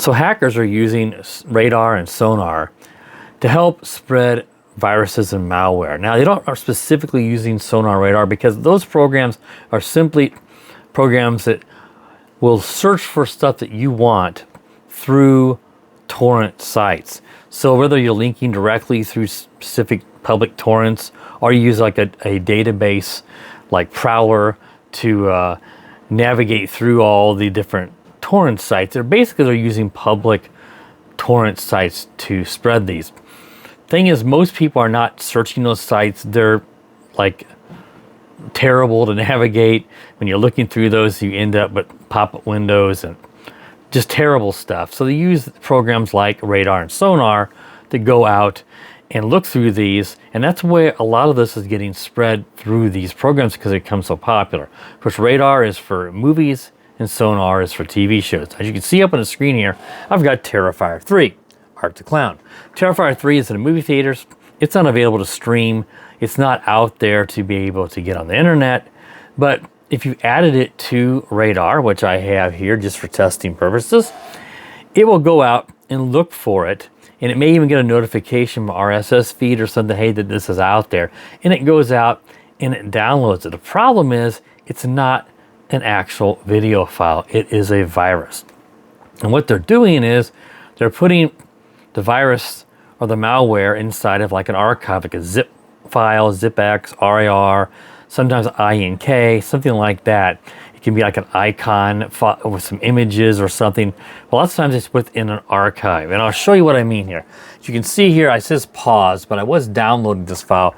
So hackers are using Radarr and Sonarr to help spread viruses and malware. Now, they are specifically using Sonarr Radarr because those programs are simply programs that will search for stuff that you want through torrent sites. So whether you're linking directly through specific public torrents, or you use like a database like Prowler to navigate through all the different torrent sites, they're using public torrent sites to spread these. Thing is, most people are not searching those sites. They're like terrible to navigate. When you're looking through those, you end up with pop-up windows and just terrible stuff. So they use programs like Radarr and Sonarr to go out and look through these, and that's where a lot of this is getting spread through these programs because they become so popular. Of course, Radarr is for movies and Sonarr is for TV shows. As you can see up on the screen here, I've got Terrifier 3, Art the Clown. Terrifier 3 is in the movie theaters. It's unavailable to stream. It's not out there to be able to get on the internet, but if you added it to Radarr, which I have here just for testing purposes, it will go out and look for it, and it may even get a notification from RSS feed or something, hey, that this is out there, and it goes out and it downloads it. The problem is it's not an actual video file. It is a virus. And what they're doing is they're putting the virus or the malware inside of like an archive, like a zip file, zipx, RAR, sometimes INK, something like that. It can be like an icon with some images or something. Well, lots of times it's within an archive, and I'll show you what I mean here. As you can see here, it says pause, but I was downloading this file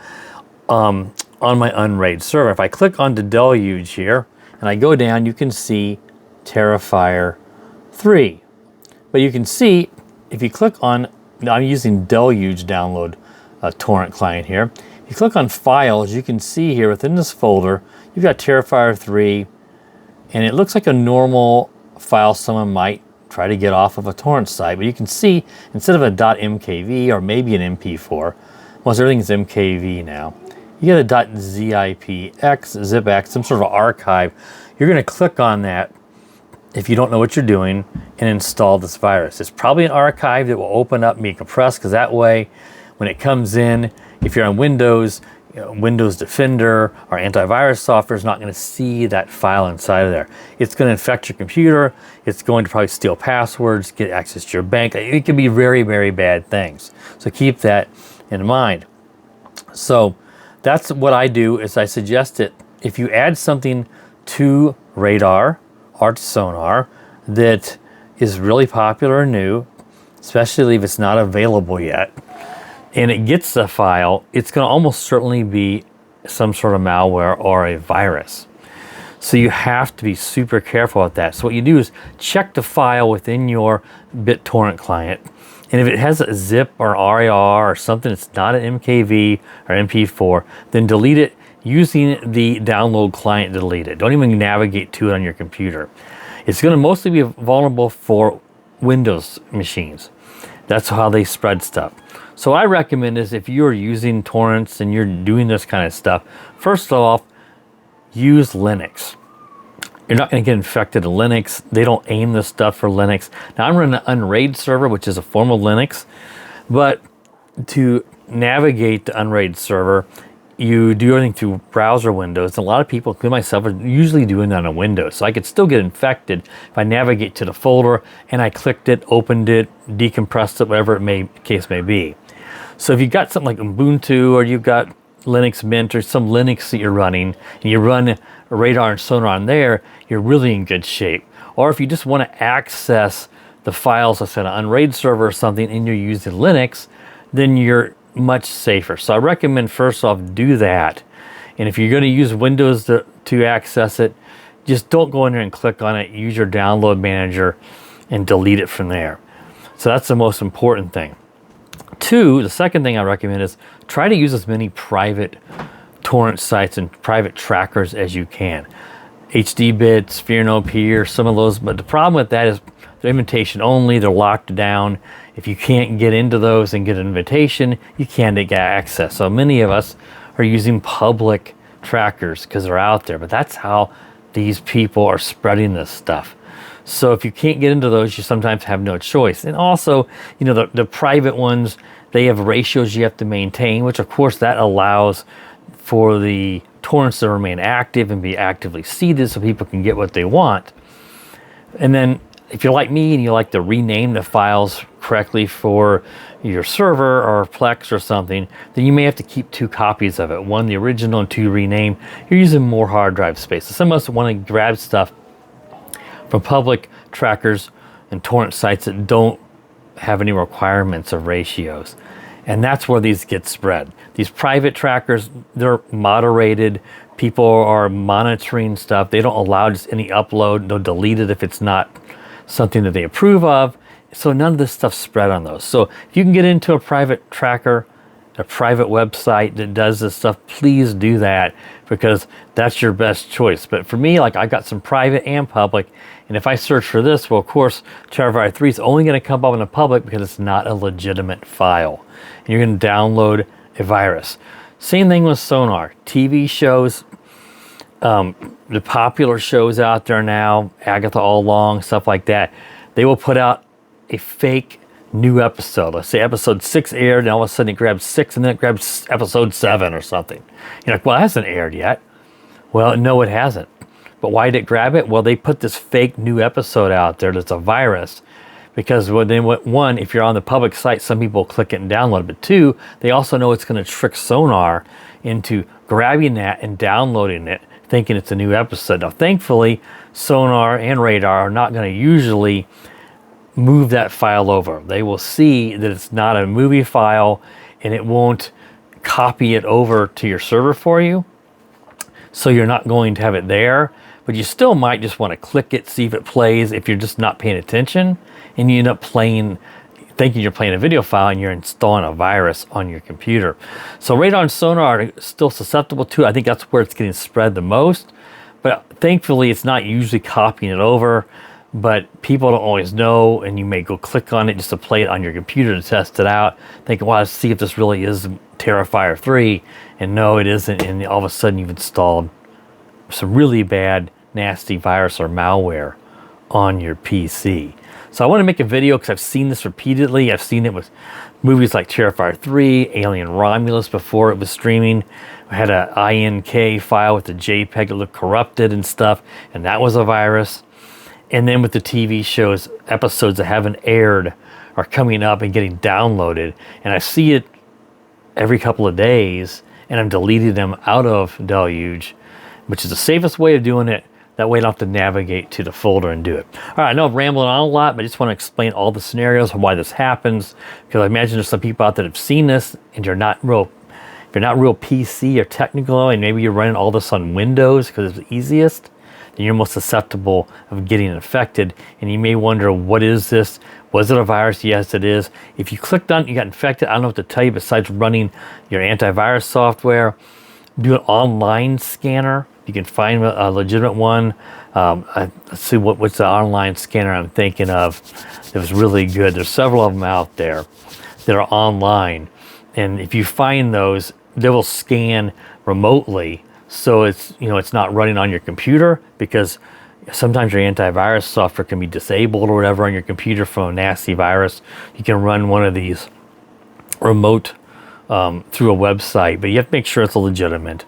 on my Unraid server. If I click on the Deluge here, and I go down, you can see Terrifier 3. But you can see, if you click on, I'm using Deluge download torrent client here. If you click on files, you can see here within this folder, you've got Terrifier 3, and it looks like a normal file someone might try to get off of a torrent site. But you can see, instead of a .mkv or maybe an MP4, most everything's MKV now, you get a .zipx, zipx, some sort of archive. You're going to click on that if you don't know what you're doing and install this virus. It's probably an archive that will open up and be compressed, because that way, when it comes in, if you're on Windows, Windows Defender or antivirus software is not going to see that file inside of there. It's going to infect your computer. It's going to probably steal passwords, get access to your bank. It can be very, very bad things. So keep that in mind. So that's what I do, is I suggest that if you add something to Radarr or to Sonarr that is really popular or new, especially if it's not available yet, and it gets the file, it's going to almost certainly be some sort of malware or a virus. So you have to be super careful with that. So what you do is check the file within your BitTorrent client, and if it has a zip or RAR or something that's not an MKV or MP4, then delete it using the download client to delete it. Don't even navigate to it on your computer. It's going to mostly be vulnerable for Windows machines. That's how they spread stuff. So I recommend is, if you're using torrents and you're doing this kind of stuff, first off, use Linux. You're not going to get infected in Linux. They don't aim this stuff for Linux. Now, I'm running an Unraid server, which is a form of Linux, but to navigate the Unraid server, you do everything through browser windows. A lot of people, including myself, are usually doing that on Windows. So I could still get infected if I navigate to the folder and I clicked it, opened it, decompressed it, whatever case may be. So if you've got something like Ubuntu, or you've got Linux Mint or some Linux that you're running, and you run Radarr and Sonarr on there, you're really in good shape. Or if you just want to access the files, let's say on an Unraid server or something, and you're using Linux, then you're much safer. So I recommend first off, do that. And if you're going to use Windows to access it, just don't go in there and click on it. Use your download manager and delete it from there. So that's the most important thing. Two, the second thing I recommend is try to use as many private torrent sites and private trackers as you can. HDBits, Fear No Peer, some of those. But the problem with that is they're invitation only. They're locked down. If you can't get into those and get an invitation, you can't get access. So many of us are using public trackers because they're out there. But that's how these people are spreading this stuff. So if you can't get into those, you sometimes have no choice. And also, you know, the private ones, they have ratios you have to maintain, which of course that allows for the torrents to remain active and be actively seeded so people can get what they want. And then if you're like me and you like to rename the files correctly for your server or Plex or something, then you may have to keep 2 copies of it. 1 the original and 2 renamed. You're using more hard drive space. So some of us want to grab stuff from public trackers and torrent sites that don't have any requirements of ratios. And that's where these get spread. These private trackers, they're moderated. People are monitoring stuff. They don't allow just any upload. They'll delete it if it's not something that they approve of. So none of this stuff's spread on those. So if you can get into a private tracker, a private website that does this stuff, please do that, because that's your best choice. But for me, like, I got some private and public, and if I search for this, well, of course, Radarr 3 is only going to come up in the public because it's not a legitimate file. And you're going to download a virus. Same thing with Sonarr. TV shows, the popular shows out there now, Agatha All Along, stuff like that, they will put out a fake new episode. Let's say episode 6 aired, and all of a sudden it grabs 6, and then it grabs episode 7 or something. You're like, well, it hasn't aired yet. Well, no, it hasn't. But why did it grab it? Well, they put this fake new episode out there that's a virus, because one, if you're on the public site, some people click it and download it. But 2, they also know it's going to trick Sonarr into grabbing that and downloading it, thinking it's a new episode. Now, thankfully, Sonarr and Radarr are not going to usually move that file over. They will see that it's not a movie file, and it won't copy it over to your server for you. So you're not going to have it there, but you still might just want to click it, see if it plays, if you're just not paying attention, and you end up thinking you're playing a video file and you're installing a virus on your computer. So Radarr and Sonarr are still susceptible to it. I think that's where it's getting spread the most, but thankfully it's not usually copying it over. But people don't always know, and you may go click on it just to play it on your computer to test it out, thinking, well, let's see if this really is Radarr 3, and no, it isn't, and all of a sudden you've installed some really bad, nasty virus or malware on your PC. So I want to make a video because I've seen this repeatedly. I've seen it with movies like Radarr 3, Alien Romulus before it was streaming. I had an INK file with the JPEG that looked corrupted and stuff, and that was a virus. And then with the TV shows, episodes that haven't aired are coming up and getting downloaded. And I see it every couple of days, and I'm deleting them out of Deluge, which is the safest way of doing it. That way I don't have to navigate to the folder and do it. All right, I know I'm rambling on a lot, but I just want to explain all the scenarios and why this happens, because I imagine there's some people out there that have seen this, and you're not real, if you're not real PC or technical, and maybe you're running all this on Windows because it's the easiest, then you're most susceptible of getting infected. And you may wonder, what is this? Was it a virus? Yes, it is. If you clicked on it, you got infected, I don't know what to tell you besides running your antivirus software. Do an online scanner. You can find a legitimate one. Let's see, what's the online scanner I'm thinking of. It was really good. There's several of them out there that are online. And if you find those, they will scan remotely. So it's not running on your computer, because sometimes your antivirus software can be disabled or whatever on your computer from a nasty virus. You can run one of these remote through a website, but you have to make sure it's legitimate.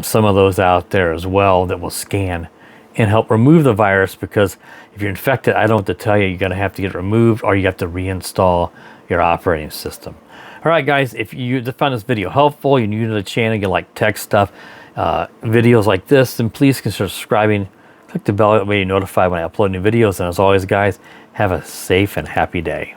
Some of those out there as well that will scan and help remove the virus, because if you're infected, I don't know what to tell you, you're going to have to get it removed, or you have to reinstall your operating system. All right, guys, if you found this video helpful, you're new to the channel, you like tech stuff, videos like this, then please consider subscribing. Click the bell, that way you're notified when I upload new videos. And as always, guys, have a safe and happy day.